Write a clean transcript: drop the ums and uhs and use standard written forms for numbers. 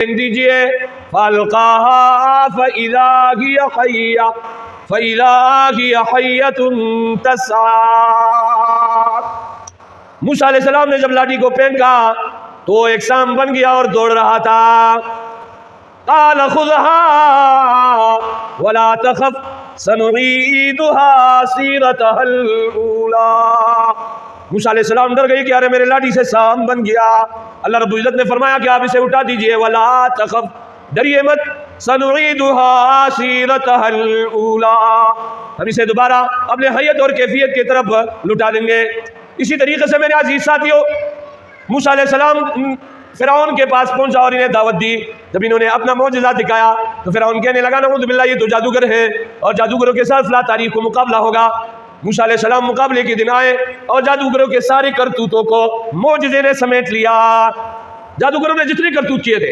دیجئے فَالْقَاهَا فَإِذَا هِيَ حَيَّةٌ تَسْعَىٰ۔ موسیٰ علیہ السلام نے جب لاٹھی کو پھینکا تو وہ ایک سام بن گیا اور دوڑ رہا تھا۔ قَالَ خُذْهَا وَلَا تَخَفْ سَنُعِيدُهَا سِيرَتَهَا الْأُولَىٰ۔ موسیٰ علیہ السلام ڈر گئی کہ ارے میرے لاٹھی سے سام بن گیا۔ اللہ رب العزت نے فرمایا کہ آپ اسے اٹھا دیجئے، وَلَا تَخَفْ، ڈریے مت، سَنُعِيدُهَا سِيرَتَهَا الْأُولَىٰ، ہم اسے دوبارہ اپنے حیت اور کیفیت کی طرف لٹا دیں گے۔ اسی طریقے سے میرے عزیز ساتھیو، موسیٰ علیہ السلام فرعون کے پاس پہنچا اور انہیں دعوت دی۔ جب انہوں نے اپنا معجزہ دکھایا تو فرعون کہنے لگا نعوذ باللہ یہ تو جادوگر ہے، اور جادوگروں کے ساتھ فلا تاریخ کو مقابلہ ہوگا۔ موسیٰ علیہ السلام مقابلے کے دن آئے اور جادوگروں کے سارے کرتوتوں کو معجزے نے سمیٹ لیا۔ جادوگروں نے جتنے کرتوت کیے تھے